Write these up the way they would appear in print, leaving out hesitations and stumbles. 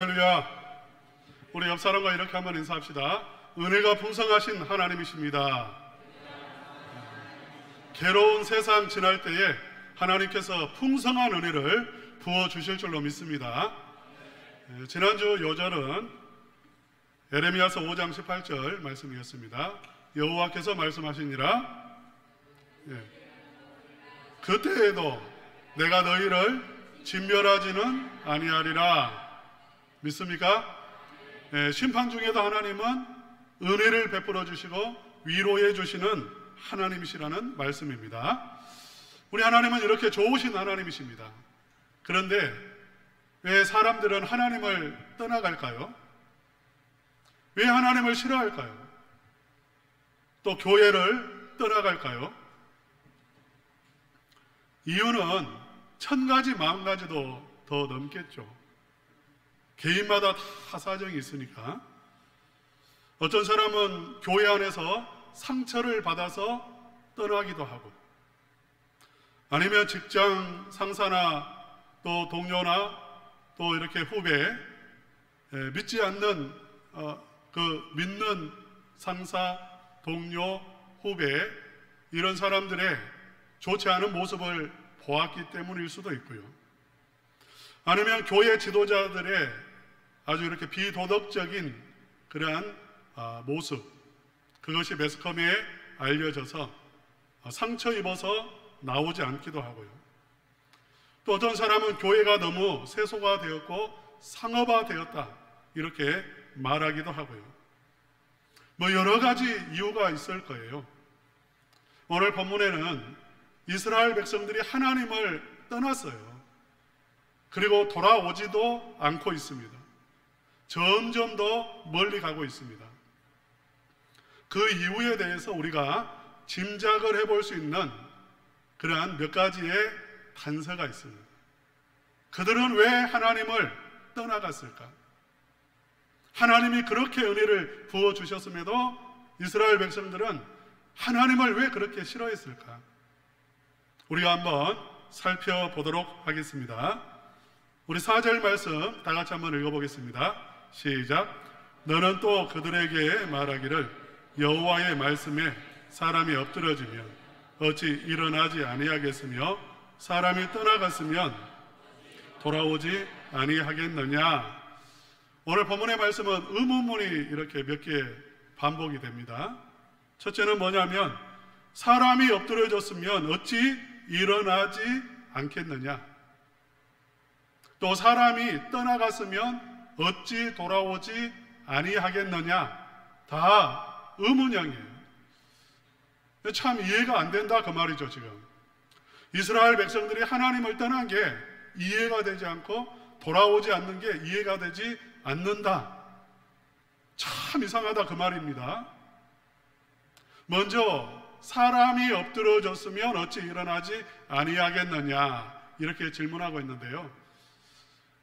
할렐루야. 우리 옆 사람과 이렇게 한번 인사합시다. 은혜가 풍성하신 하나님이십니다. 괴로운 세상 지날 때에 하나님께서 풍성한 은혜를 부어주실 줄로 믿습니다. 지난주 요절은 에레미야서 5장 18절 말씀이었습니다. 여호와께서 말씀하시니라, 그때에도 내가 너희를 진멸하지는 아니하리라. 믿습니까? 심판 중에도 하나님은 은혜를 베풀어 주시고 위로해 주시는 하나님이시라는 말씀입니다. 우리 하나님은 이렇게 좋으신 하나님이십니다. 그런데 왜 사람들은 하나님을 떠나갈까요? 왜 하나님을 싫어할까요? 또 교회를 떠나갈까요? 이유는 1000가지, 10,000가지도 더 넘겠죠. 개인마다 다 사정이 있으니까. 어떤 사람은 교회 안에서 상처를 받아서 떠나기도 하고, 아니면 직장 상사나 또 동료나 또 이렇게 후배, 믿지 않는 그 믿는 상사, 동료, 후배, 이런 사람들의 좋지 않은 모습을 보았기 때문일 수도 있고요. 아니면 교회 지도자들의 아주 이렇게 비도덕적인 그러한 모습, 그것이 매스컴에 알려져서 상처 입어서 나오지 않기도 하고요. 또 어떤 사람은 교회가 너무 세속화 되었고 상업화 되었다, 이렇게 말하기도 하고요. 뭐 여러 가지 이유가 있을 거예요. 오늘 본문에는 이스라엘 백성들이 하나님을 떠났어요. 그리고 돌아오지도 않고 있습니다. 점점 더 멀리 가고 있습니다. 그 이유에 대해서 우리가 짐작을 해볼 수 있는 그러한 몇 가지의 단서가 있습니다. 그들은 왜 하나님을 떠나갔을까? 하나님이 그렇게 은혜를 부어주셨음에도 이스라엘 백성들은 하나님을 왜 그렇게 싫어했을까? 우리가 한번 살펴보도록 하겠습니다. 우리 4절 말씀 다 같이 한번 읽어보겠습니다. 시작. 너는 또 그들에게 말하기를 여호와의 말씀에 사람이 엎드러지면 어찌 일어나지 아니하겠으며 사람이 떠나갔으면 돌아오지 아니하겠느냐. 오늘 본문의 말씀은 의문문이 이렇게 몇 개 반복이 됩니다. 첫째는 뭐냐면, 사람이 엎드려졌으면 어찌 일어나지 않겠느냐. 또 사람이 떠나갔으면 어찌 돌아오지 아니하겠느냐. 다 의문형이에요. 참 이해가 안 된다, 그 말이죠. 지금 이스라엘 백성들이 하나님을 떠난 게 이해가 되지 않고 돌아오지 않는 게 이해가 되지 않는다. 참 이상하다, 그 말입니다. 먼저 사람이 엎드러졌으면 어찌 일어나지 아니하겠느냐, 이렇게 질문하고 있는데요.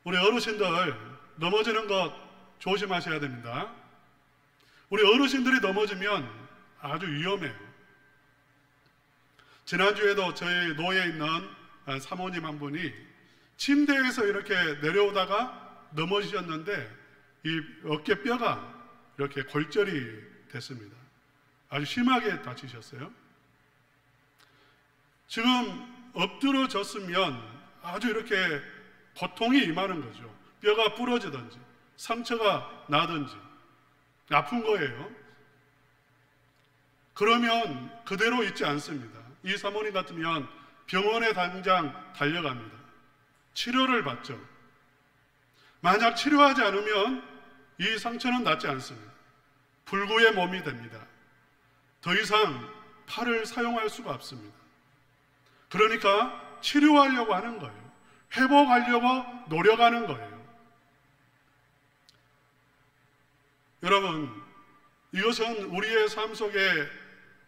우리 어르신들 넘어지는 것 조심하셔야 됩니다. 우리 어르신들이 넘어지면 아주 위험해요. 지난주에도 저희 노예에 있는 사모님 한 분이 침대에서 이렇게 내려오다가 넘어지셨는데 이 어깨뼈가 이렇게 골절이 됐습니다. 아주 심하게 다치셨어요. 지금 엎드러졌으면 아주 이렇게 고통이 임하는 거죠. 뼈가 부러지든지 상처가 나든지 아픈 거예요. 그러면 그대로 있지 않습니다. 이 사모님 같으면 병원에 당장 달려갑니다. 치료를 받죠. 만약 치료하지 않으면 이 상처는 낫지 않습니다. 불구의 몸이 됩니다. 더 이상 팔을 사용할 수가 없습니다. 그러니까 치료하려고 하는 거예요. 회복하려고 노력하는 거예요. 여러분, 이것은 우리의 삶 속에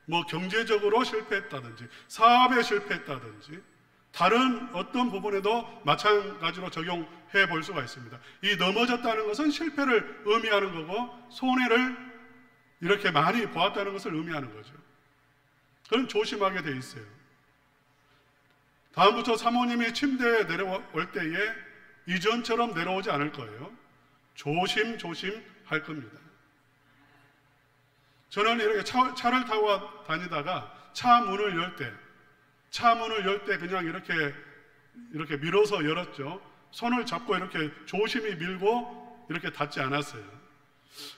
뭐 경제적으로 실패했다든지 사업에 실패했다든지 다른 어떤 부분에도 마찬가지로 적용해 볼 수가 있습니다. 이 넘어졌다는 것은 실패를 의미하는 거고 손해를 이렇게 많이 보았다는 것을 의미하는 거죠. 그건 조심하게 돼 있어요. 다음부터 사모님이 침대에 내려올 때에 이전처럼 내려오지 않을 거예요. 조심조심 할 겁니다. 저는 이렇게 차를 타고 다니다가 차 문을 열 때 그냥 이렇게 밀어서 열었죠. 손을 잡고 이렇게 조심히 밀고 이렇게 닫지 않았어요.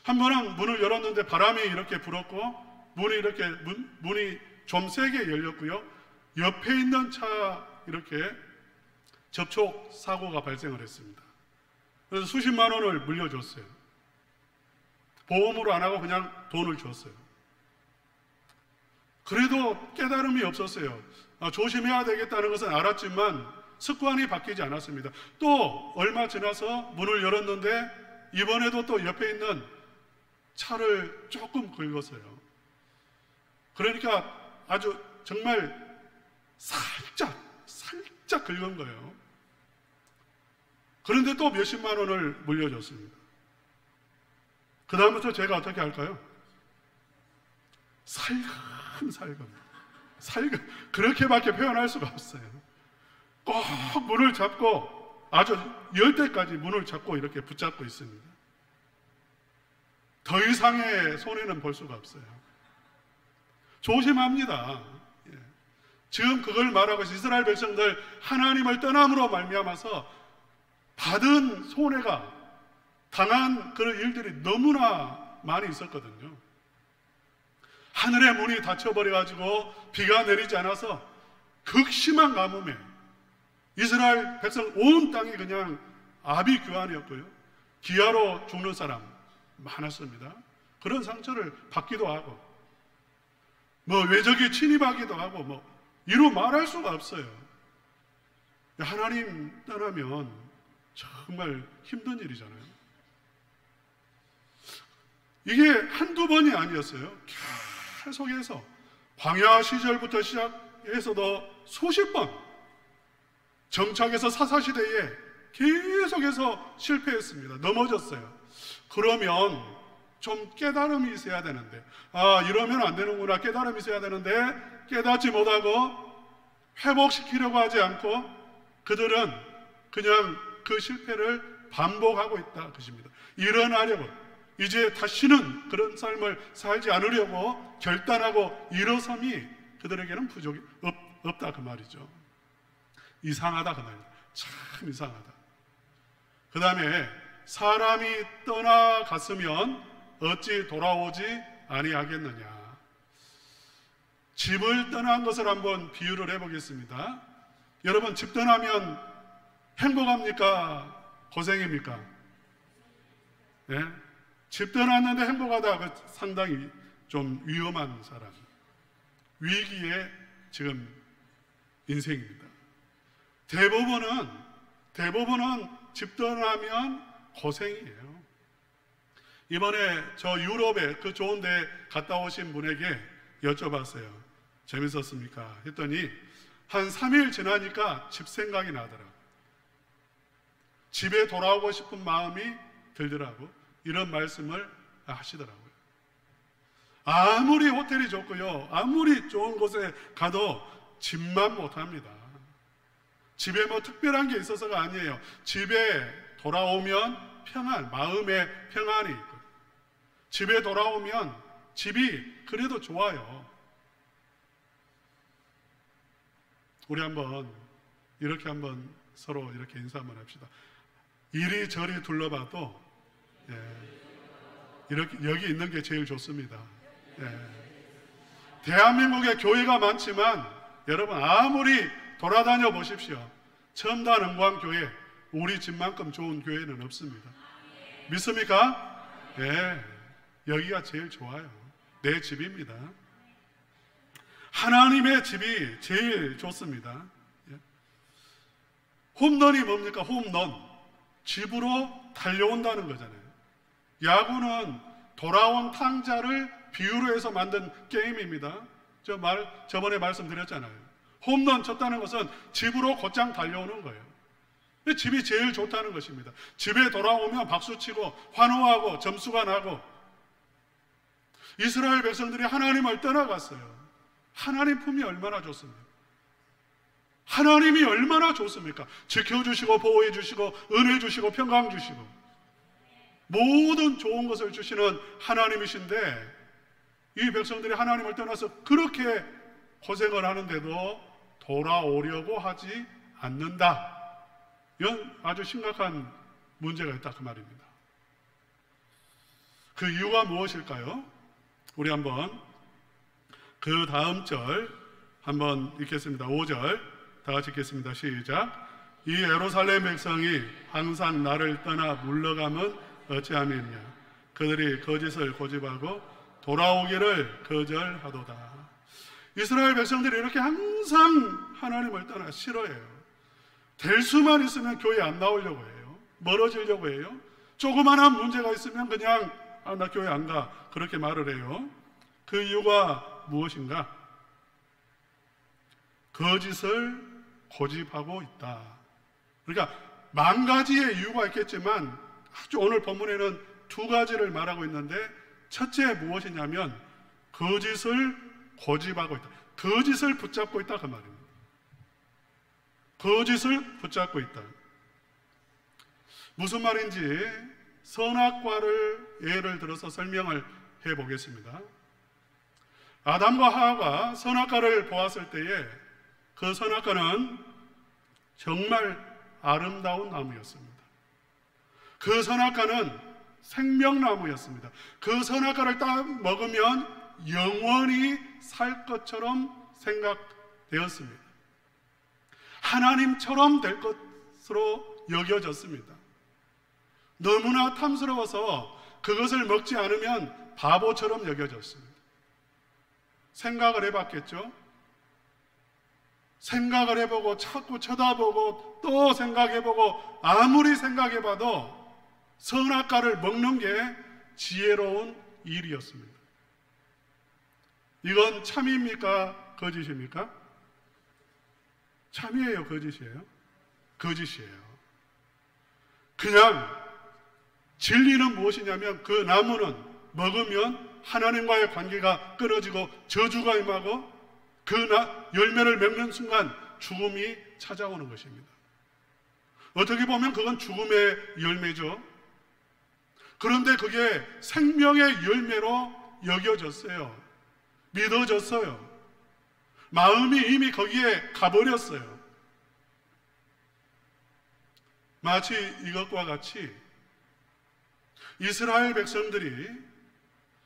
한 번은 문을 열었는데 바람이 이렇게 불었고 문이 좀 세게 열렸고요. 옆에 있는 차 이렇게 접촉 사고가 발생을 했습니다. 그래서 수십만 원을 물려줬어요. 보험으로 안 하고 그냥 돈을 줬어요. 그래도 깨달음이 없었어요. 조심해야 되겠다는 것은 알았지만 습관이 바뀌지 않았습니다. 또 얼마 지나서 문을 열었는데 이번에도 또 옆에 있는 차를 조금 긁었어요. 그러니까 아주 정말 살짝 긁은 거예요. 그런데 또 몇십만 원을 물려줬습니다. 그 다음부터 제가 어떻게 할까요? 살금 그렇게밖에 표현할 수가 없어요. 꼭 문을 잡고 아주 열 때까지 문을 잡고 이렇게 붙잡고 있습니다. 더 이상의 손해는 볼 수가 없어요. 조심합니다. 지금 그걸 말하고 이스라엘 백성들 하나님을 떠남으로 말미암아서 받은 손해가 당한 그런 일들이 너무나 많이 있었거든요. 하늘의 문이 닫혀버려가지고 비가 내리지 않아서 극심한 가뭄에 이스라엘 백성 온 땅이 그냥 아비규환이었고요. 기아로 죽는 사람 많았습니다. 그런 상처를 받기도 하고 외적이 침입하기도 하고 이루 말할 수가 없어요. 하나님 떠나면 정말 힘든 일이잖아요. 이게 한두 번이 아니었어요. 계속해서 광야 시절부터 시작해서도 수십 번 정착해서 사사시대에 계속해서 실패했습니다. 넘어졌어요. 그러면 좀 깨달음이 있어야 되는데 이러면 안 되는구나 깨달음이 있어야 되는데 깨닫지 못하고 회복시키려고 하지 않고 그들은 그냥 그 실패를 반복하고 있다 것입니다. 일어나려고 이제 다시는 그런 삶을 살지 않으려고 결단하고 일어섬이 그들에게는 부족이 없다 그 말이죠. 이상하다 그 말이죠. 참 이상하다. 그 다음에 사람이 떠나갔으면 어찌 돌아오지 아니하겠느냐. 집을 떠난 것을 한번 비유를 해보겠습니다. 여러분 집 떠나면 행복합니까? 고생입니까? 네? 집 떠났는데 행복하다 상당히 좀 위험한 사람, 위기의 지금 인생입니다. 대부분은 집 떠나면 고생이에요. 이번에 저 유럽에 그 좋은 데 갔다 오신 분에게 여쭤봤어요. 재밌었습니까? 했더니 한 3일 지나니까 집 생각이 나더라고요. 집에 돌아오고 싶은 마음이 들더라고요. 이런 말씀을 하시더라고요. 아무리 호텔이 좋고요, 아무리 좋은 곳에 가도 집만 못합니다. 집에 특별한 게 있어서가 아니에요. 집에 돌아오면 평안, 마음의 평안이 있고 집에 돌아오면 집이 그래도 좋아요. 우리 이렇게 한번 서로 이렇게 인사 한번 합시다. 이리저리 둘러봐도 이렇게 여기 있는 게 제일 좋습니다. 대한민국에 교회가 많지만 여러분 아무리 돌아다녀 보십시오. 첨단은광교회 우리 집만큼 좋은 교회는 없습니다. 믿습니까? 여기가 제일 좋아요. 내 집입니다. 하나님의 집이 제일 좋습니다. 홈런이 뭡니까? 홈런. 집으로 달려온다는 거잖아요. 야구는 돌아온 탕자를 비유로 해서 만든 게임입니다. 저번에 말씀드렸잖아요. 홈런 쳤다는 것은 집으로 곧장 달려오는 거예요. 집이 제일 좋다는 것입니다. 집에 돌아오면 박수치고 환호하고 점수가 나고. 이스라엘 백성들이 하나님을 떠나갔어요. 하나님 품이 얼마나 좋습니까? 하나님이 얼마나 좋습니까? 지켜주시고 보호해 주시고 은혜 주시고 평강 주시고. 모든 좋은 것을 주시는 하나님이신데 이 백성들이 하나님을 떠나서 그렇게 고생을 하는데도 돌아오려고 하지 않는다. 이건 아주 심각한 문제가 있다 그 말입니다. 그 이유가 무엇일까요? 우리 한번 그 다음 절 한번 읽겠습니다. 5절 다 같이 읽겠습니다. 시작. 이 예루살렘 백성이 항상 나를 떠나 물러가면 어찌함이냐. 그들이 거짓을 고집하고 돌아오기를 거절하도다. 이스라엘 백성들이 이렇게 항상 하나님을 떠나 싫어해요. 될 수만 있으면 교회 안 나오려고 해요. 멀어지려고 해요. 조그만한 문제가 있으면 그냥 나 교회 안 가 그렇게 말을 해요. 그 이유가 무엇인가? 거짓을 고집하고 있다. 그러니까 만 가지의 이유가 있겠지만 아주 오늘 본문에는 두 가지를 말하고 있는데 첫째 무엇이냐면 거짓을 고집하고 있다. 거짓을 붙잡고 있다 그 말입니다. 거짓을 붙잡고 있다. 무슨 말인지 선악과를 예를 들어서 설명을 해보겠습니다. 아담과 하와가 선악과를 보았을 때에 그 선악과는 정말 아름다운 나무였습니다. 그 선악과는 생명나무였습니다. 그 선악과를 딱 먹으면 영원히 살 것처럼 생각되었습니다. 하나님처럼 될 것으로 여겨졌습니다. 너무나 탐스러워서 그것을 먹지 않으면 바보처럼 여겨졌습니다. 생각을 해봤겠죠? 생각을 해보고 자꾸 쳐다보고 또 생각해보고 아무리 생각해봐도 선악과를 먹는 게 지혜로운 일이었습니다. 이건 참입니까? 거짓입니까? 참이에요? 거짓이에요? 거짓이에요. 그냥 진리는 무엇이냐면 그 나무는 먹으면 하나님과의 관계가 끊어지고 저주가 임하고 그 열매를 맺는 순간 죽음이 찾아오는 것입니다. 어떻게 보면 그건 죽음의 열매죠. 그런데 그게 생명의 열매로 여겨졌어요. 믿어졌어요. 마음이 이미 거기에 가버렸어요. 마치 이것과 같이 이스라엘 백성들이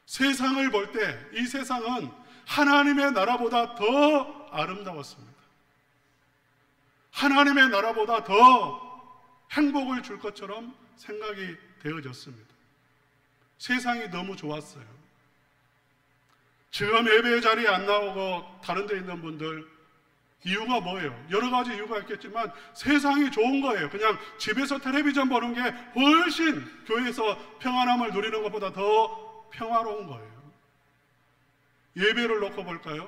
세상을 볼 때 이 세상은 하나님의 나라보다 더 아름다웠습니다. 하나님의 나라보다 더 행복을 줄 것처럼 생각이 되어졌습니다. 세상이 너무 좋았어요. 지금 예배 자리에 안 나오고 다른 데 있는 분들 이유가 뭐예요? 여러 가지 이유가 있겠지만 세상이 좋은 거예요. 그냥 집에서 텔레비전 보는 게 훨씬 교회에서 평안함을 누리는 것보다 더 평화로운 거예요. 예배를 놓고 볼까요?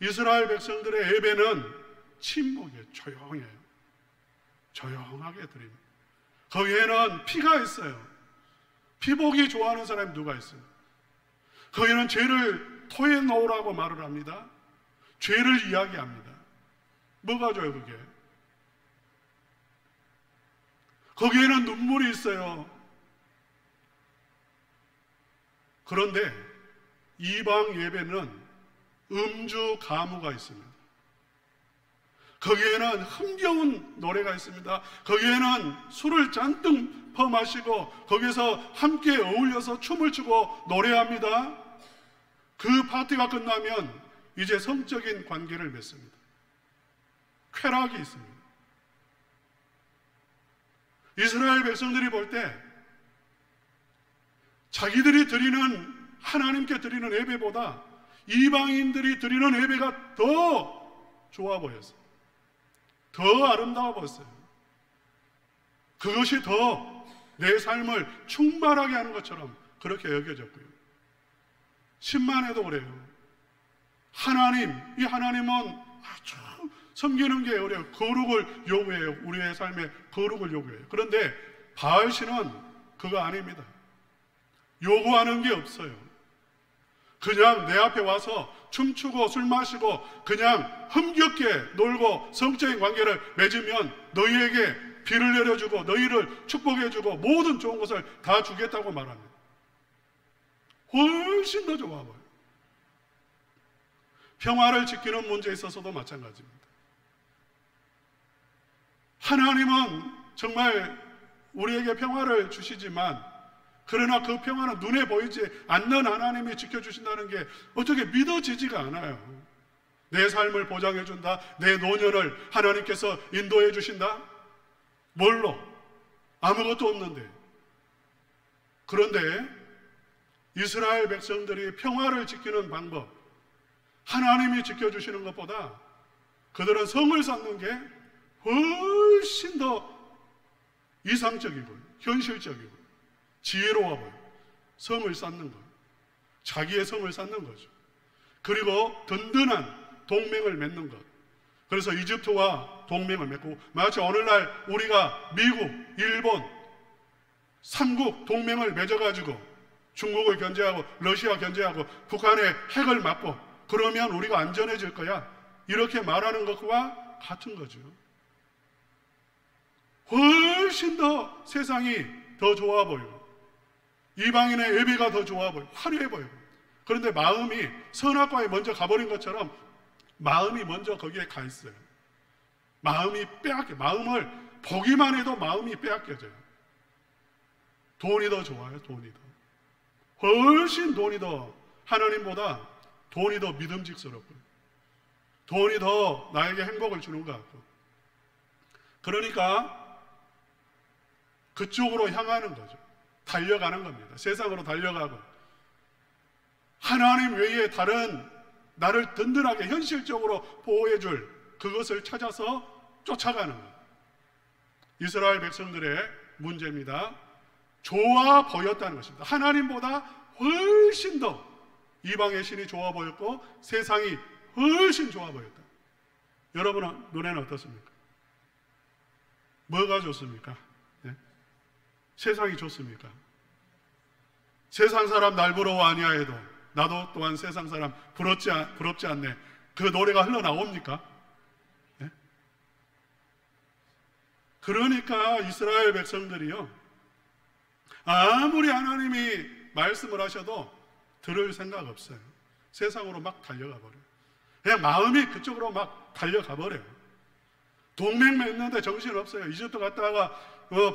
이스라엘 백성들의 예배는 침묵이에요. 조용해요. 조용하게 드립니다. 거기에는 피가 있어요. 피보기 좋아하는 사람이 누가 있어요? 거기는 죄를 토해 놓으라고 말을 합니다. 죄를 이야기합니다. 뭐가 좋아요 그게? 거기에는 눈물이 있어요. 그런데 이방 예배는 음주 가무가 있습니다. 거기에는 흥겨운 노래가 있습니다. 거기에는 술을 잔뜩 퍼마시고 거기서 함께 어울려서 춤을 추고 노래합니다. 그 파티가 끝나면 이제 성적인 관계를 맺습니다. 쾌락이 있습니다. 이스라엘 백성들이 볼 때 자기들이 드리는 하나님께 드리는 예배보다 이방인들이 드리는 예배가 더 좋아 보였어요. 더 아름다워 보였어요. 그것이 더 내 삶을 충만하게 하는 것처럼 그렇게 여겨졌고요. 10만에도 그래요. 이 하나님은 아주 섬기는 게 어려워요. 거룩을 요구해요. 우리의 삶에 거룩을 요구해요. 그런데 바알신은 그거 아닙니다. 요구하는 게 없어요. 그냥 내 앞에 와서 춤추고 술 마시고 그냥 흥겹게 놀고 성적인 관계를 맺으면 너희에게 비를 내려주고 너희를 축복해주고 모든 좋은 것을 다 주겠다고 말합니다. 훨씬 더 좋아 보여요. 평화를 지키는 문제에 있어서도 마찬가지입니다. 하나님은 정말 우리에게 평화를 주시지만, 그러나 그 평화는 눈에 보이지 않는 하나님이 지켜주신다는 게 어떻게 믿어지지가 않아요. 내 삶을 보장해 준다, 내 노년을 하나님께서 인도해 주신다? 뭘로? 아무것도 없는데. 그런데 이스라엘 백성들이 평화를 지키는 방법, 하나님이 지켜주시는 것보다 그들은 성을 쌓는 게 훨씬 더 이상적이고 현실적이고 지혜로워 보여요. 성을 쌓는 것, 자기의 성을 쌓는 거죠. 그리고 든든한 동맹을 맺는 것. 그래서 이집트와 동맹을 맺고, 마치 오늘날 우리가 미국, 일본, 삼국 동맹을 맺어가지고 중국을 견제하고 러시아 견제하고 북한의 핵을 막고 그러면 우리가 안전해질 거야, 이렇게 말하는 것과 같은 거죠. 훨씬 더 세상이 더 좋아 보여요. 이방인의 예배가 더 좋아 보여요. 화려해 보여요. 그런데 마음이 선악과에 먼저 가버린 것처럼 마음이 먼저 거기에 가 있어요. 마음이 마음을 보기만 해도 마음이 빼앗겨져요. 돈이 더 좋아요. 돈이 더. 훨씬 돈이 더, 하나님보다 돈이 더 믿음직스럽고요. 돈이 더 나에게 행복을 주는 것 같고. 그러니까 그쪽으로 향하는 거죠. 달려가는 겁니다. 세상으로 달려가고, 하나님 외에 다른 나를 든든하게 현실적으로 보호해줄 그것을 찾아서 쫓아가는 거예요. 이스라엘 백성들의 문제입니다. 좋아 보였다는 것입니다. 하나님보다 훨씬 더 이방의 신이 좋아 보였고 세상이 훨씬 좋아 보였다. 여러분 눈에는 어떻습니까? 뭐가 좋습니까? 네? 세상이 좋습니까? 세상 사람 날 부러워 아니하여도 나도 또한 세상 사람 부럽지 않네, 그 노래가 흘러나옵니까? 네? 그러니까 이스라엘 백성들이요, 아무리 하나님이 말씀을 하셔도 들을 생각 없어요. 세상으로 막 달려가 버려요. 그냥 마음이 그쪽으로 막 달려가 버려요. 동맹 맺는데 정신 없어요. 이집트 갔다가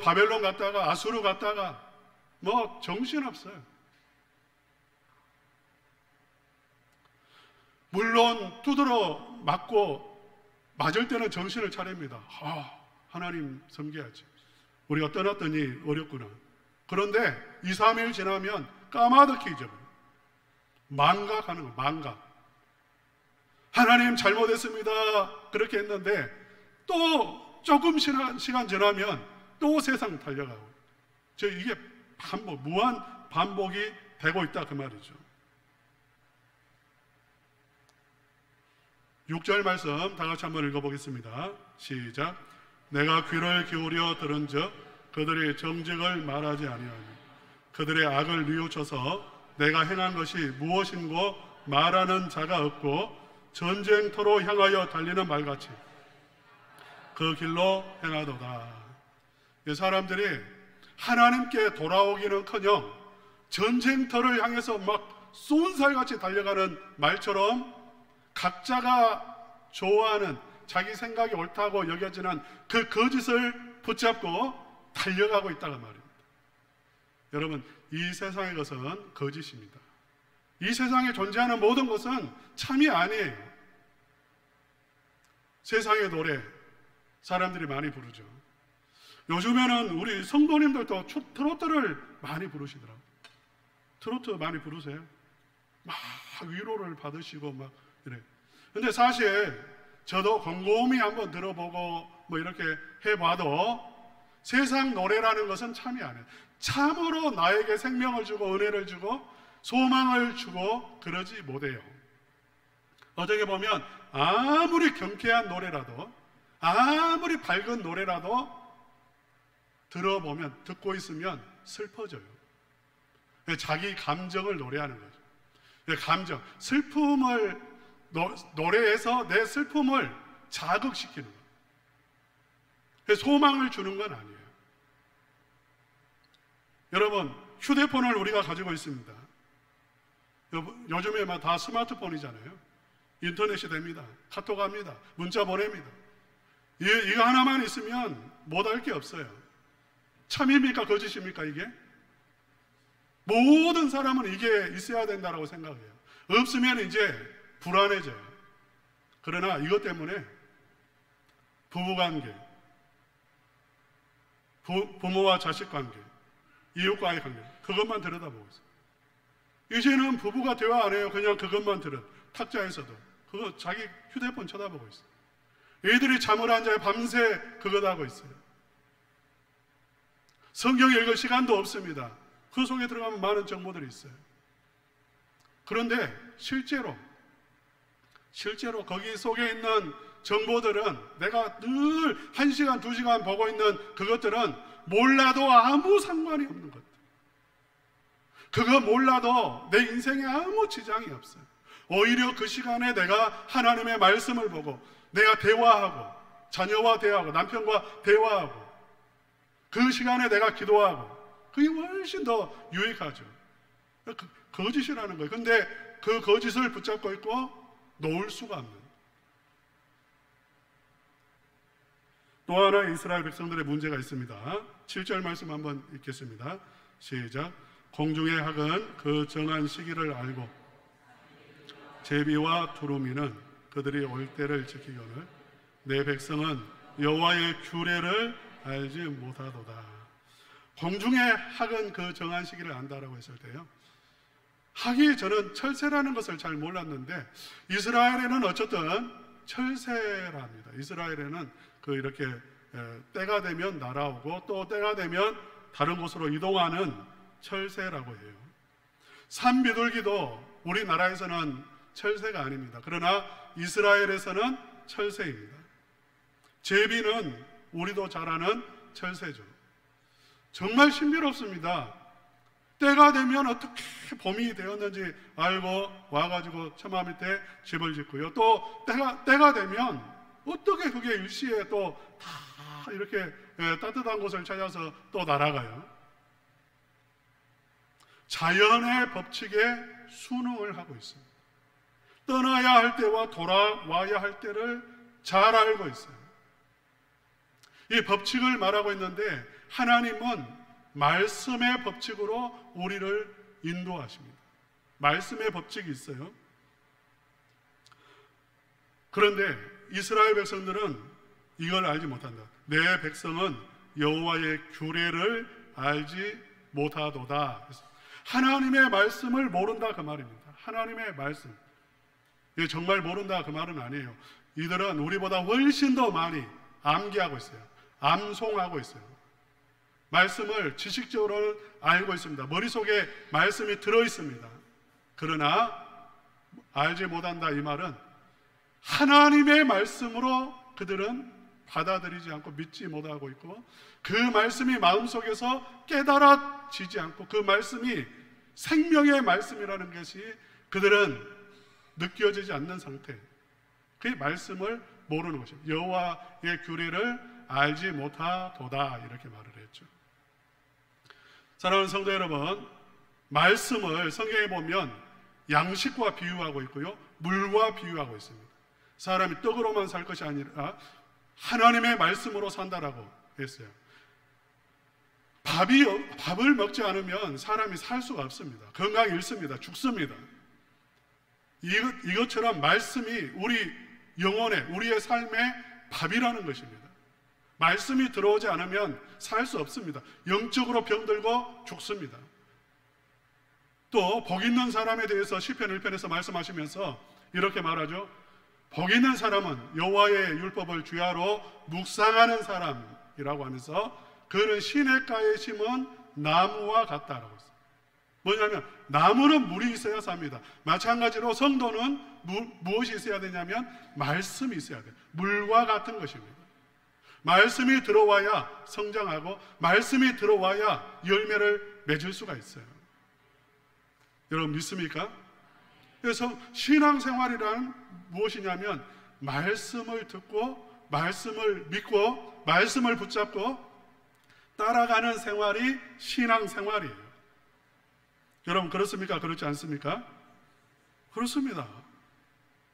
바벨론 갔다가 아수르 갔다가 뭐 정신 없어요. 물론 두드러 맞고 맞을 때는 정신을 차립니다. 하나님 섬겨야지, 우리가 떠났더니 어렵구나. 그런데 2, 3일 지나면 까마득히 잊어버려요. 망각하는 거예요. 망각. 하나님 잘못했습니다, 그렇게 했는데 또 조금 시간 지나면 또 세상 달려가고, 이게 무한 반복이 되고 있다, 그 말이죠. 6절 말씀 다 같이 한번 읽어보겠습니다. 시작. 내가 귀를 기울여 들은즉 그들이 정직을 말하지 아니하니 그들의 악을 뉘우쳐서 내가 행한 것이 무엇인고 말하는 자가 없고 전쟁터로 향하여 달리는 말같이 그 길로 행하도다. 이 사람들이 하나님께 돌아오기는커녕 전쟁터를 향해서 막 쏜살같이 달려가는 말처럼 각자가 좋아하는, 자기 생각이 옳다고 여겨지는 그 거짓을 붙잡고 달려가고 있다는 말입니다. 여러분, 이 세상의 것은 거짓입니다. 이 세상에 존재하는 모든 것은 참이 아니에요. 세상의 노래 사람들이 많이 부르죠. 요즘에는 우리 성도님들도 트로트를 많이 부르시더라고요. 트로트 많이 부르세요? 막 위로를 받으시고 막 이래. 근데 사실 저도 곰곰이 한번 들어보고 뭐 이렇게 해봐도 세상 노래라는 것은 참이 아니에요. 참으로 나에게 생명을 주고 은혜를 주고 소망을 주고 그러지 못해요. 어떻게 보면 아무리 경쾌한 노래라도, 아무리 밝은 노래라도 들어보면, 듣고 있으면 슬퍼져요. 자기 감정을 노래하는 거죠. 감정, 슬픔을 노래해서 내 슬픔을 자극시키는 거예요. 소망을 주는 건 아니에요. 여러분, 휴대폰을 우리가 가지고 있습니다. 요즘에 다 스마트폰이잖아요. 인터넷이 됩니다. 카톡 합니다. 문자 보냅니다. 이거 하나만 있으면 못할 게 없어요. 참입니까? 거짓입니까? 이게? 모든 사람은 이게 있어야 된다고 생각해요. 없으면 이제 불안해져요. 그러나 이것 때문에 부부관계, 부모와 자식관계, 이웃과의 관계, 그것만 들여다보고 있어요. 이제는 부부가 대화 안 해요. 그냥 그것만 탁자에서도 그거 자기 휴대폰 쳐다보고 있어요. 애들이 잠을 안 자요. 밤새 그거 하고 있어요. 성경 읽을 시간도 없습니다. 그 속에 들어가면 많은 정보들이 있어요. 그런데 실제로 거기 속에 있는 정보들은 내가 늘 1시간, 2시간 보고 있는 그것들은 몰라도 아무 상관이 없는 것들. 그거 몰라도 내 인생에 아무 지장이 없어요. 오히려 그 시간에 내가 하나님의 말씀을 보고 내가 대화하고 자녀와 대화하고 남편과 대화하고 그 시간에 내가 기도하고 그게 훨씬 더 유익하죠. 거짓이라는 거예요. 근데 그 거짓을 붙잡고 있고 놓을 수가 없는. 또 하나 이스라엘 백성들의 문제가 있습니다. 7절 말씀 한번 읽겠습니다. 시작. 공중의 학은 그 정한 시기를 알고 제비와 두루미는 그들이 올 때를 지키거늘 내 백성은 여호와의 규례를 알지 못하도다. 공중의 학은 그 정한 시기를 안다라고 했을 때요, 학이 저는 철새라는 것을 잘 몰랐는데 이스라엘에는 어쨌든 철새랍니다. 이스라엘에는 이렇게 때가 되면 날아오고 또 때가 되면 다른 곳으로 이동하는 철새라고 해요. 산비둘기도 우리나라에서는 철새가 아닙니다. 그러나 이스라엘에서는 철새입니다. 제비는 우리도 잘 아는 철새죠. 정말 신비롭습니다. 때가 되면 어떻게 봄이 되었는지 알고 와가지고 처마 밑에 집을 짓고요. 또 때가 되면 어떻게 그게 일시에 또 다 이렇게 따뜻한 곳을 찾아서 또 날아가요. 자연의 법칙에 순응을 하고 있습니다. 떠나야 할 때와 돌아와야 할 때를 잘 알고 있어요. 이 법칙을 말하고 있는데 하나님은 말씀의 법칙으로 우리를 인도하십니다. 말씀의 법칙이 있어요. 그런데 이스라엘 백성들은 이걸 알지 못한다. 내 백성은 여호와의 규례를 알지 못하도다. 하나님의 말씀을 모른다 그 말입니다. 하나님의 말씀. 정말 모른다 그 말은 아니에요. 이들은 우리보다 훨씬 더 많이 암기하고 있어요. 암송하고 있어요. 말씀을 지식적으로 알고 있습니다. 머릿속에 말씀이 들어있습니다. 그러나 알지 못한다 이 말은 하나님의 말씀으로 그들은 받아들이지 않고 믿지 못하고 있고 그 말씀이 마음속에서 깨달아지지 않고 그 말씀이 생명의 말씀이라는 것이 그들은 느껴지지 않는 상태. 그 말씀을 모르는 것입니다. 여호와의 규례를 알지 못하도다 이렇게 말을 했죠. 사랑하는 성도 여러분, 말씀을 성경에 보면 양식과 비유하고 있고요, 물과 비유하고 있습니다. 사람이 떡으로만 살 것이 아니라 하나님의 말씀으로 산다라고 했어요. 밥을 먹지 않으면 사람이 살 수가 없습니다. 건강이 잃습니다. 죽습니다. 이것처럼 말씀이 우리 영혼의, 우리의 삶의 밥이라는 것입니다. 말씀이 들어오지 않으면 살 수 없습니다. 영적으로 병들고 죽습니다. 또 복 있는 사람에 대해서 시편 1편에서 말씀하시면서 이렇게 말하죠. 복 있는 사람은 여호와의 율법을 주야로 묵상하는 사람이라고 하면서 그는 시냇가에 심은 나무와 같다라고 했어요. 뭐냐면 나무는 물이 있어야 삽니다. 마찬가지로 성도는 무엇이 있어야 되냐면 말씀이 있어야 돼요. 물과 같은 것입니다. 말씀이 들어와야 성장하고 말씀이 들어와야 열매를 맺을 수가 있어요. 여러분 믿습니까? 그래서 신앙생활이란 무엇이냐면 말씀을 듣고 말씀을 믿고 말씀을 붙잡고 따라가는 생활이 신앙생활이에요. 여러분 그렇습니까? 그렇지 않습니까? 그렇습니다.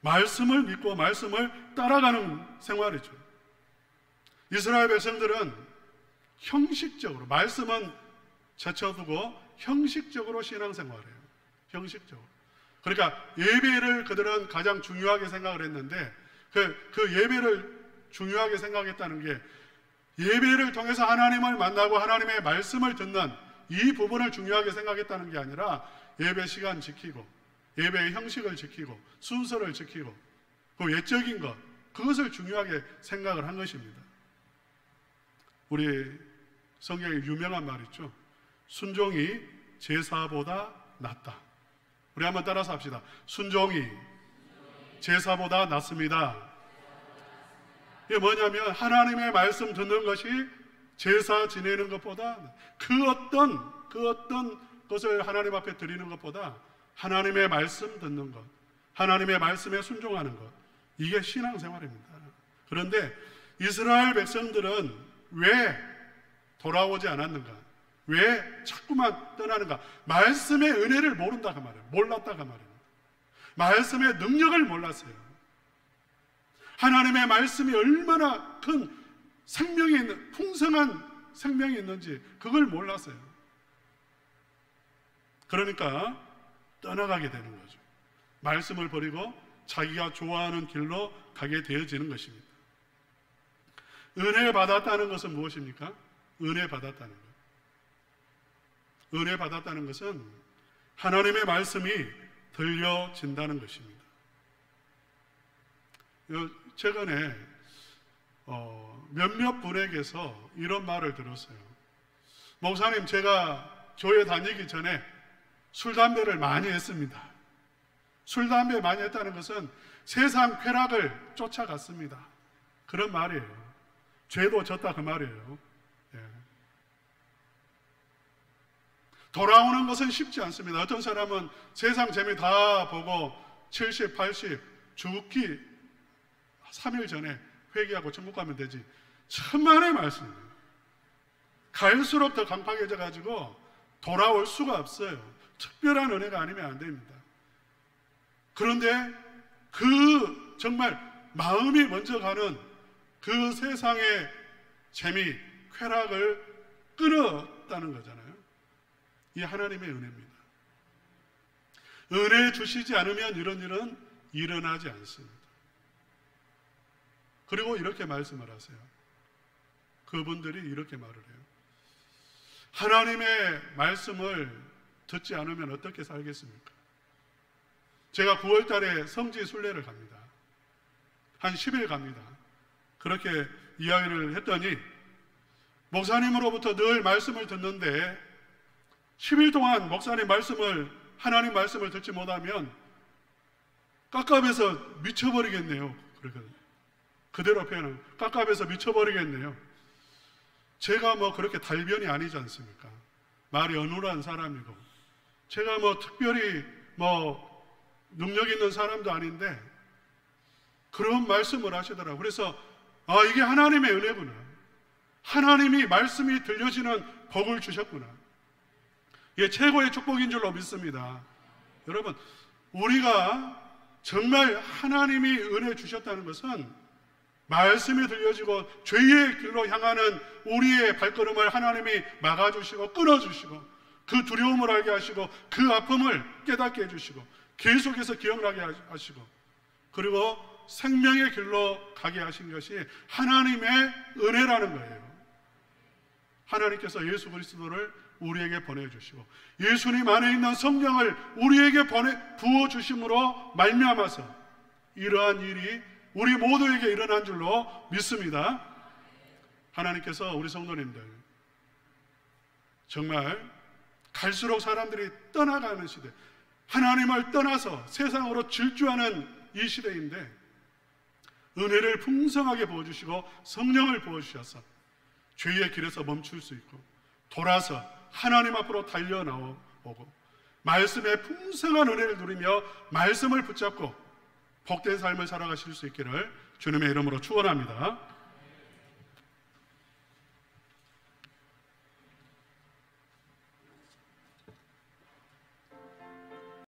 말씀을 믿고 말씀을 따라가는 생활이죠. 이스라엘 백성들은 형식적으로, 말씀은 제쳐두고 형식적으로 신앙생활해요. 형식적으로. 그러니까 예배를 그들은 가장 중요하게 생각을 했는데 그 예배를 중요하게 생각했다는 게 예배를 통해서 하나님을 만나고 하나님의 말씀을 듣는 이 부분을 중요하게 생각했다는 게 아니라 예배 시간 지키고 예배의 형식을 지키고 순서를 지키고 그 외적인 것, 그것을 중요하게 생각을 한 것입니다. 우리 성경에 유명한 말 있죠. 순종이 제사보다 낫다. 우리 한번 따라서 합시다. 순종이 제사보다 낫습니다. 이게 뭐냐면 하나님의 말씀 듣는 것이 제사 지내는 것보다, 그 어떤 것을 하나님 앞에 드리는 것보다 하나님의 말씀 듣는 것, 하나님의 말씀에 순종하는 것, 이게 신앙생활입니다. 그런데 이스라엘 백성들은 왜 돌아오지 않았는가? 왜 자꾸만 떠나는가? 말씀의 은혜를 모른다 그 말이에요. 몰랐다 그 말이에요. 말씀의 능력을 몰랐어요. 하나님의 말씀이 얼마나 큰 생명이 있는, 풍성한 생명이 있는지 그걸 몰랐어요. 그러니까 떠나가게 되는 거죠. 말씀을 버리고 자기가 좋아하는 길로 가게 되어지는 것입니다. 은혜 받았다는 것은 무엇입니까? 은혜 받았다는 것. 은혜 받았다는 것은 하나님의 말씀이 들려진다는 것입니다. 최근에 몇몇 분에게서 이런 말을 들었어요. 목사님, 제가 교회 다니기 전에 술, 담배를 많이 했습니다. 술, 담배 많이 했다는 것은 세상 쾌락을 쫓아갔습니다. 그런 말이에요. 죄도 졌다 그 말이에요. 예. 돌아오는 것은 쉽지 않습니다. 어떤 사람은 세상 재미 다 보고 70, 80 죽기 3일 전에 회개하고 천국 가면 되지. 천만의 말씀이에요. 갈수록 더 강팍해져 가지고 돌아올 수가 없어요. 특별한 은혜가 아니면 안 됩니다. 그런데 그 정말 마음이 먼저 가는 그 세상의 재미, 쾌락을 끊었다는 거잖아요. 이 하나님의 은혜입니다. 은혜 주시지 않으면 이런 일은 일어나지 않습니다. 그리고 이렇게 말씀을 하세요. 그분들이 이렇게 말을 해요. 하나님의 말씀을 듣지 않으면 어떻게 살겠습니까? 제가 9월 달에 성지 순례를 갑니다. 한 10일 갑니다. 그렇게 이야기를 했더니 목사님으로부터 늘 말씀을 듣는데 10일 동안 목사님 말씀을, 하나님 말씀을 듣지 못하면 깝깝해서 미쳐버리겠네요. 그러거든요. 그대로 표현은 깝깝해서 미쳐버리겠네요. 제가 뭐 그렇게 달변이 아니지 않습니까? 말이 어눌한 사람이고 제가 뭐 특별히 뭐 능력 있는 사람도 아닌데 그런 말씀을 하시더라고요. 그래서 이게 하나님의 은혜구나. 하나님이 말씀이 들려지는 복을 주셨구나. 이게 최고의 축복인 줄로 믿습니다. 여러분, 우리가 정말 하나님이 은혜 주셨다는 것은 말씀이 들려지고 죄의 길로 향하는 우리의 발걸음을 하나님이 막아주시고 끊어주시고 그 두려움을 알게 하시고 그 아픔을 깨닫게 해주시고 계속해서 기억나게 하시고 그리고 생명의 길로 가게 하신 것이 하나님의 은혜라는 거예요. 하나님께서 예수 그리스도를 우리에게 보내주시고 예수님 안에 있는 성령을 우리에게 부어주심으로 말미암아서 이러한 일이 우리 모두에게 일어난 줄로 믿습니다. 하나님께서 우리 성도님들 정말 갈수록 사람들이 떠나가는 시대, 하나님을 떠나서 세상으로 질주하는 이 시대인데 은혜를 풍성하게 부어주시고 성령을 부어주셔서 죄의 길에서 멈출 수 있고 돌아서 하나님 앞으로 달려나오고 말씀의 풍성한 은혜를 누리며 말씀을 붙잡고 복된 삶을 살아가실 수 있기를 주님의 이름으로 축원합니다.